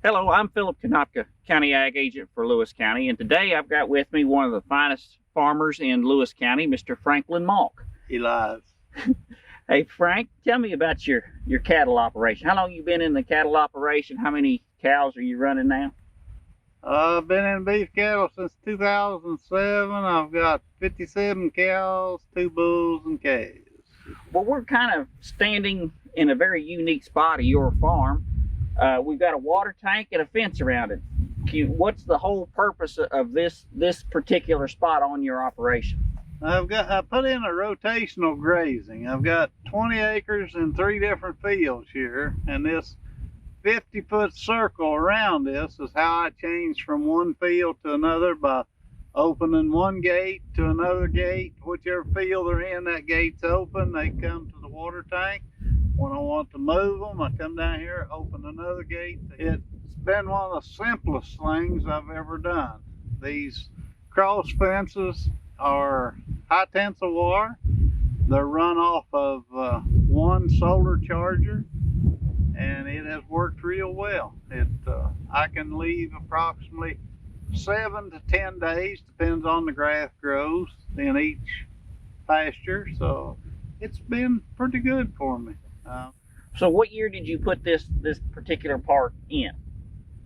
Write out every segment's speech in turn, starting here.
Hello, I'm Philip Konopka, County Ag Agent for Lewis County, and today I've got with me one of the finest farmers in Lewis County, Mr. Franklin Mawk. He lies. Hey, Frank, tell me about your cattle operation. How long you been in the cattle operation? How many cows are you running now? I've been in beef cattle since 2007. I've got 57 cows, 2 bulls, and calves. Well, we're kind of standing in a very unique spot of your farm. We've got a water tank and a fence around it. What's the whole purpose of this particular spot on your operation? I put in a rotational grazing. I've got 20 acres in 3 different fields here, and this 50-foot circle around this is how I change from one field to another by opening one gate to another gate. Whichever field they're in, that gate's open. They come to the water tank. When I want to move them, I come down here, open another gate. It's been one of the simplest things I've ever done. These cross fences are high tensile wire. They're run off of one solar charger, and it has worked real well. I can leave approximately 7 to 10 days, depends on the grass grows in each pasture, so it's been pretty good for me. So what year did you put this particular part in?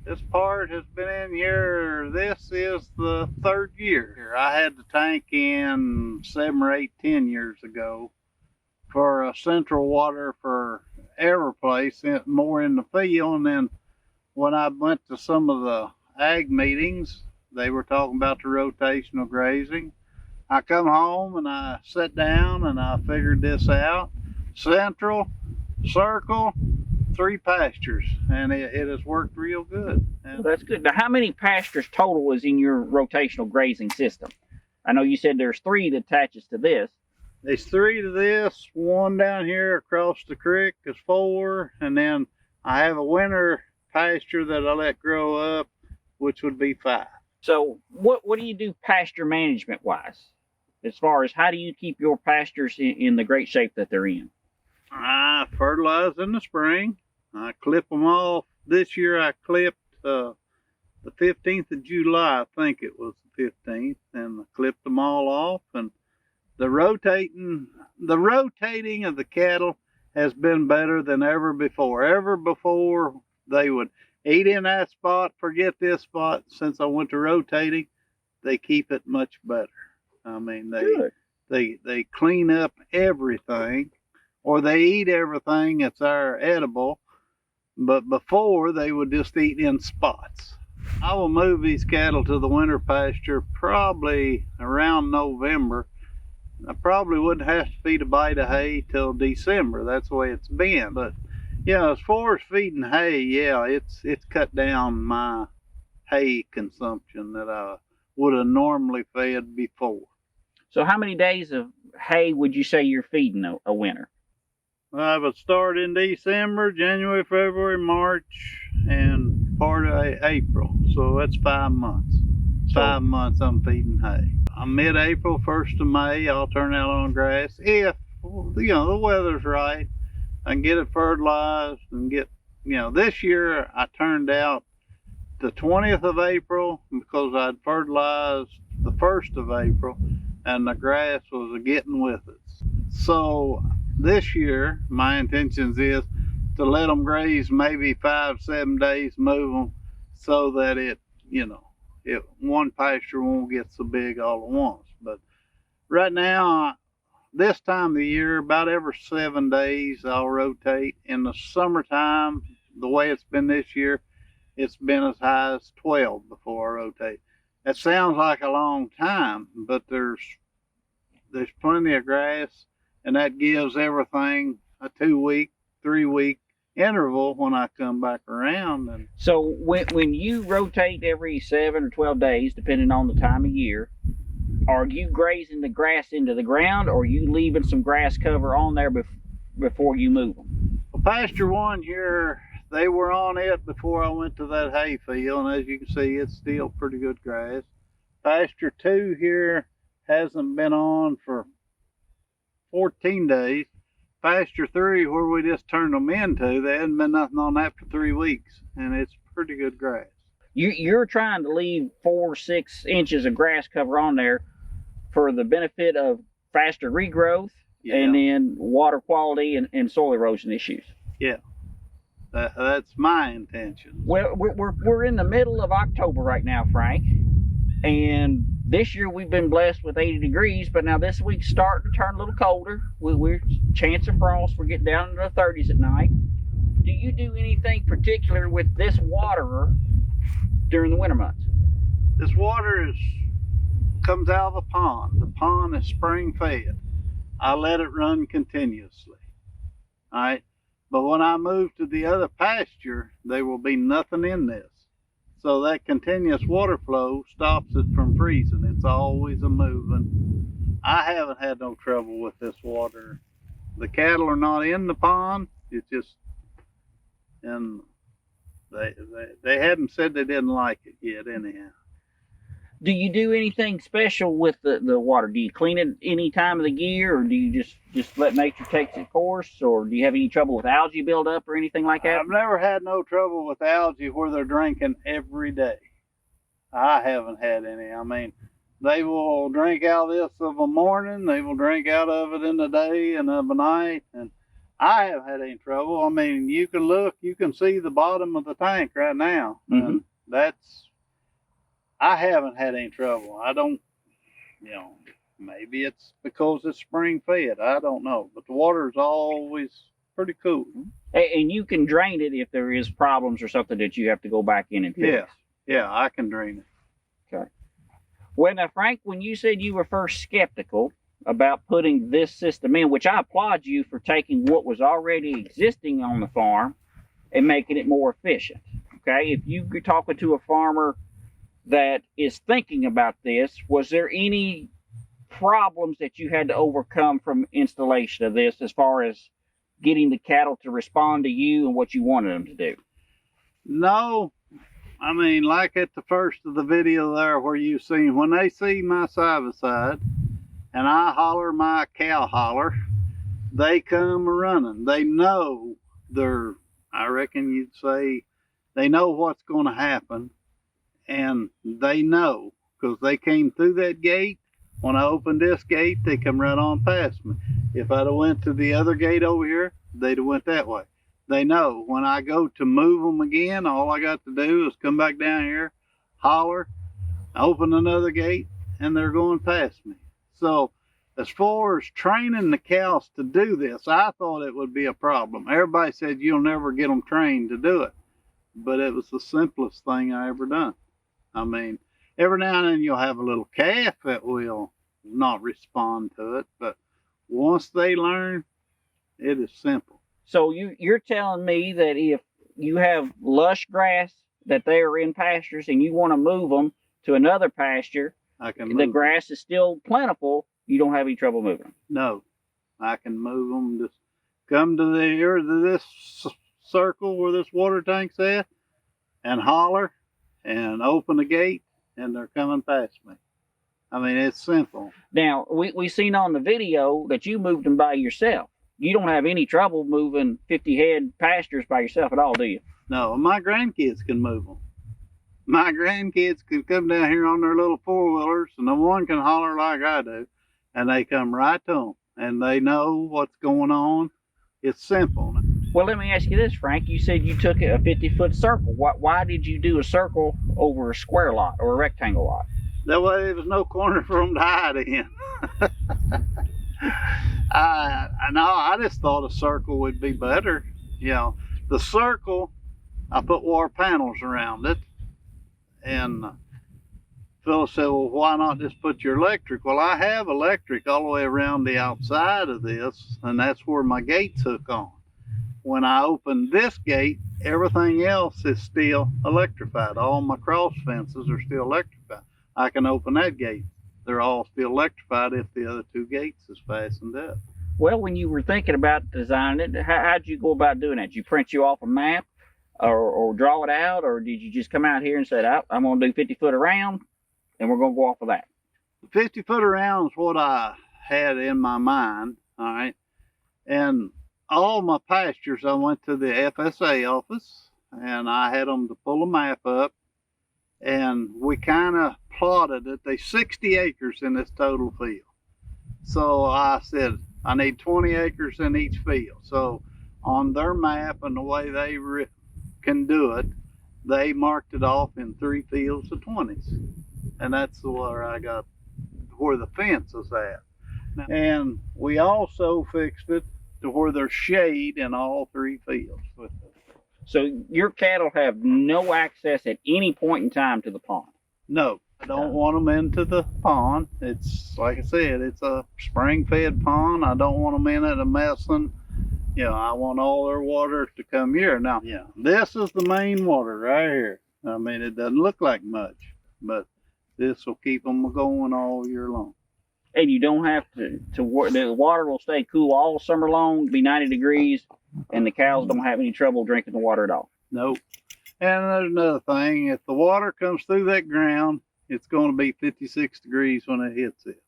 This part has been in here, this is the 3rd year. I had the tank in 7 or 8, 10 years ago for central water for every place, more in the field. And then when I went to some of the ag meetings, they were talking about the rotational grazing. I come home and I sat down and I figured this out. Central, circle, 3 pastures, and it has worked real good. Well, that's good. Now, how many pastures total is in your rotational grazing system? I know you said there's 3 that attaches to this. There's 3 to this. 1 down here across the creek is 4, and then I have a winter pasture that I let grow up, which would be 5. So what do you do pasture management wise, as far as how do you keep your pastures in the great shape that they're in? I fertilize in the spring. I clip them off. This year I clipped the 15th of July, I think it was the 15th, and I clipped them all off. And the rotating of the cattle has been better than ever before. Ever before they would eat in that spot, forget this spot. Since I went to rotating, they keep it much better. I mean, they clean up everything, or they eat everything that's edible. But before, they would just eat in spots. I will move these cattle to the winter pasture probably around November. I probably wouldn't have to feed a bite of hay till December. That's the way it's been. But yeah, as far as feeding hay, yeah, it's cut down my hay consumption that I would have normally fed before. So how many days of hay would you say you're feeding a winter? I would start in December, January, February, March, and part of April. So that's 5 months. 5 months I'm feeding hay. Mid-April, 1st of May, I'll turn out on grass. If, the weather's right, I can get it fertilized and this year I turned out the 20th of April because I'd fertilized the 1st of April and the grass was getting with it. So this year, my intentions is to let them graze maybe 5-7 days, move them so that one pasture won't get so big all at once. But right now, this time of the year, about every 7 days, I'll rotate. In the summertime, the way it's been this year, it's been as high as 12 before I rotate. That sounds like a long time, but there's plenty of grass, and that gives everything a 2-week, 3-week interval when I come back around. And so when you rotate every 7 or 12 days, depending on the time of year, are you grazing the grass into the ground, or are you leaving some grass cover on there before you move them? Well, pasture 1 here, they were on it before I went to that hay field, and as you can see, it's still pretty good grass. Pasture 2 here hasn't been on for 14 days. Pasture 3, where we just turned them into, there hasn't been nothing on that for 3 weeks, and it's pretty good grass. You're trying to leave 4 or 6 inches of grass cover on there for the benefit of faster regrowth, Yeah. and then water quality and soil erosion issues. Yeah, that's my intention. Well, we're in the middle of October right now, Frank, and this year we've been blessed with 80 degrees, but now this week's starting to turn a little colder. We're chance of frost. We're getting down into the 30s at night. Do you do anything particular with this waterer during the winter months? This water comes out of a pond. The pond is spring fed. I let it run continuously. All right. But when I move to the other pasture, there will be nothing in this. So that continuous water flow stops it from freezing. It's always a moving. I haven't had no trouble with this water. The cattle are not in the pond. It's just, and they haven't said they didn't like it yet anyhow. Do you do anything special with the water? Do you clean it any time of the year, or do you just let nature take its course, or do you have any trouble with algae buildup or anything like that? I've never had no trouble with algae where they're drinking every day. I haven't had any. I mean, they will drink out of this of a morning, they will drink out of it in the day and of a night, and I haven't had any trouble. I mean, you can look, you can see the bottom of the tank right now. Mm-hmm. And I haven't had any trouble. I don't, maybe it's because it's spring fed. I don't know. But the water is always pretty cool. And you can drain it if there is problems or something that you have to go back in and fix. Yeah, I can drain it. Okay. Well, now, Frank, when you said you were first skeptical about putting this system in, which I applaud you for taking what was already existing on the farm and making it more efficient. Okay. If you were talking to a farmer that is thinking about this, was there any problems that you had to overcome from installation of this as far as getting the cattle to respond to you and what you wanted them to do? No. I mean, like at the first of the video there where you seen, when they see my side-by-side and I holler my cow holler, they come running. They know I reckon you'd say, they know what's going to happen. And they know, because they came through that gate. When I opened this gate, they come right on past me. If I'd have went to the other gate over here, they'd have went that way. They know when I go to move them again, all I got to do is come back down here, holler, open another gate, and they're going past me. So as far as training the cows to do this, I thought it would be a problem. Everybody said you'll never get them trained to do it. But it was the simplest thing I ever done. I mean, every now and then you'll have a little calf that will not respond to it, but once they learn, it is simple. So you're telling me that if you have lush grass that they are in pastures and you want to move them to another pasture, the grass is still plentiful, you don't have any trouble moving them? No, I can move them. Just come to this circle where this water tank's at and holler and open the gate, and they're coming past me. I mean, it's simple. Now, we seen on the video that you moved them by yourself. You don't have any trouble moving 50 head pastures by yourself at all, do you? No, my grandkids can move them. My grandkids could come down here on their little four-wheelers, and the one can holler like I do, and they come right to them, and they know what's going on. It's simple. Well, let me ask you this, Frank. You said you took a 50-foot circle. Why did you do a circle over a square lot or a rectangle lot? That way there was no corner for them to hide in. I just thought a circle would be better. The circle, I put wire panels around it. And Phyllis said, well, why not just put your electric? Well, I have electric all the way around the outside of this, and that's where my gates hook on. When I open this gate, everything else is still electrified. All my cross fences are still electrified. I can open that gate. They're all still electrified if the other two gates is fastened up. Well, when you were thinking about designing it, how'd you go about doing that? Did you print you off a map or draw it out, or did you just come out here and say, I'm going to do 50 foot around, and we're going to go off of that? 50 foot around is what I had in my mind, all right? And all my pastures, I went to the FSA office and I had them to pull a map up, and we kind of plotted it. There's 60 acres in this total field. So I said, I need 20 acres in each field. So on their map and the way they can do it, they marked it off in 3 fields of 20s. And that's where I got where the fence is at. And we also fixed it to where there's shade in all 3 fields. So your cattle have no access at any point in time to the pond? No, I don't want them into the pond. It's, like I said, it's a spring-fed pond. I don't want them in it messing. You know, I want all their water to come here. Now, yeah, this is the main water right here. I mean, it doesn't look like much, but this will keep them going all year long. And you don't have to work. The water will stay cool all summer long, be 90 degrees, and the cows don't have any trouble drinking the water at all. Nope. And there's another thing. If the water comes through that ground, it's going to be 56 degrees when it hits it.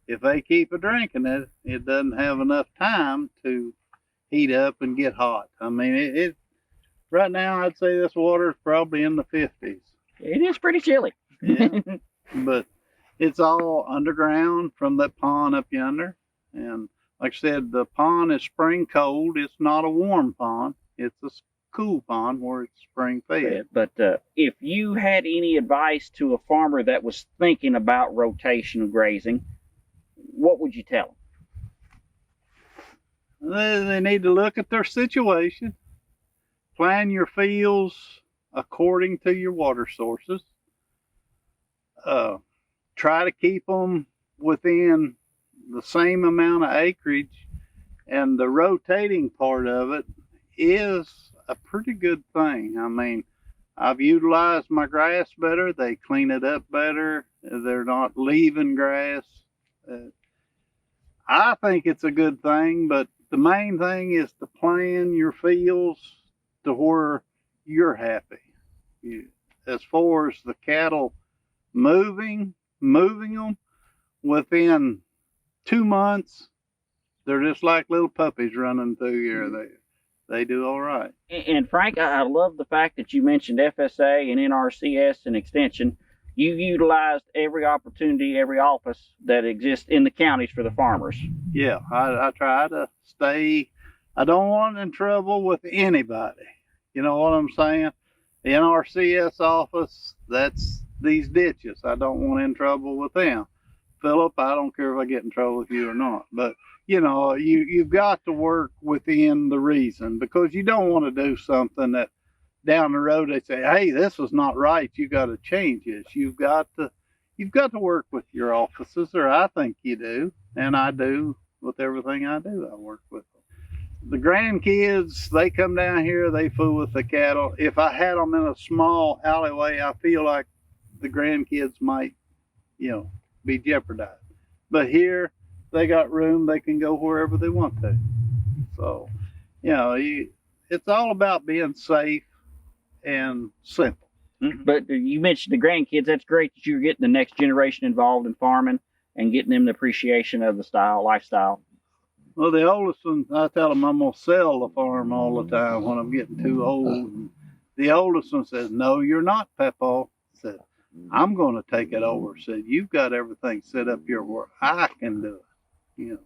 If they keep drinking it, it doesn't have enough time to heat up and get hot. I mean, it right now, I'd say this water is probably in the 50s. It is pretty chilly. Yeah. But it's all underground from that pond up yonder. And like I said, the pond is spring cold. It's not a warm pond. It's a cool pond where it's spring fed. But if you had any advice to a farmer that was thinking about rotational grazing, what would you tell them? They need to look at their situation, plan your fields according to your water sources. Try to keep them within the same amount of acreage, and the rotating part of it is a pretty good thing. I mean, I've utilized my grass better. They clean it up better. They're not leaving grass. I think it's a good thing, but the main thing is to plan your fields to where you're happy. As far as the cattle moving them within 2 months, they're just like little puppies running through here. They do all right. And Frank, I love the fact that you mentioned FSA and NRCS and Extension. You've utilized every opportunity, every office that exists in the counties for the farmers. Yeah, I try to stay. I don't want in trouble with anybody. You know what I'm saying? The NRCS office, that's these ditches. I don't want in trouble with them. Philip, I don't care if I get in trouble with you or not. But, you know, you've got to work within the reason, because you don't want to do something that down the road they say, hey, this is not right. You got to change this. You've got to work with your offices, or I think you do. And I do with everything I do. I work with them. The grandkids, they come down here, they fool with the cattle. If I had them in a small alleyway, I feel like the grandkids might, you know, be jeopardized. But here, they got room. They can go wherever they want to. So, you know, it's all about being safe and simple. But you mentioned the grandkids. That's great that you're getting the next generation involved in farming and getting them the appreciation of the lifestyle. Well, the oldest one, I tell them I'm going to sell the farm all the time when I'm getting too old. And the oldest one says, no, you're not, Papa. Said, I'm going to take it over. Said, you've got everything set up here where I can do it. You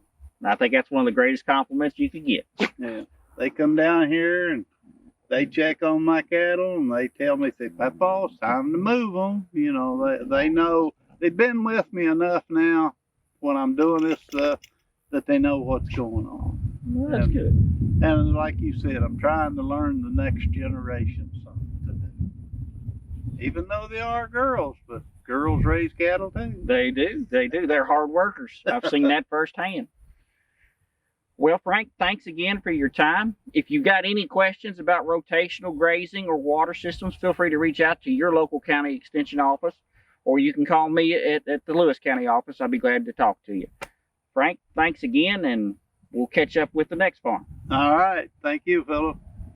know. I think that's one of the greatest compliments you could get. Yeah. They come down here and they check on my cattle and they tell me, say, Papa, it's time to move them. You know, they know, they've been with me enough now when I'm doing this stuff that they know what's going on. Well, that's good. And like you said, I'm trying to learn the next generation something to do. Even though they are girls, but girls raise cattle too. They do. They're hard workers. I've seen that firsthand. Well, Frank, thanks again for your time. If you've got any questions about rotational grazing or water systems, feel free to reach out to your local county extension office, or you can call me at the Lewis County office. I'll be glad to talk to you. Frank, thanks again, and we'll catch up with the next farm. All right. Thank you, Philip.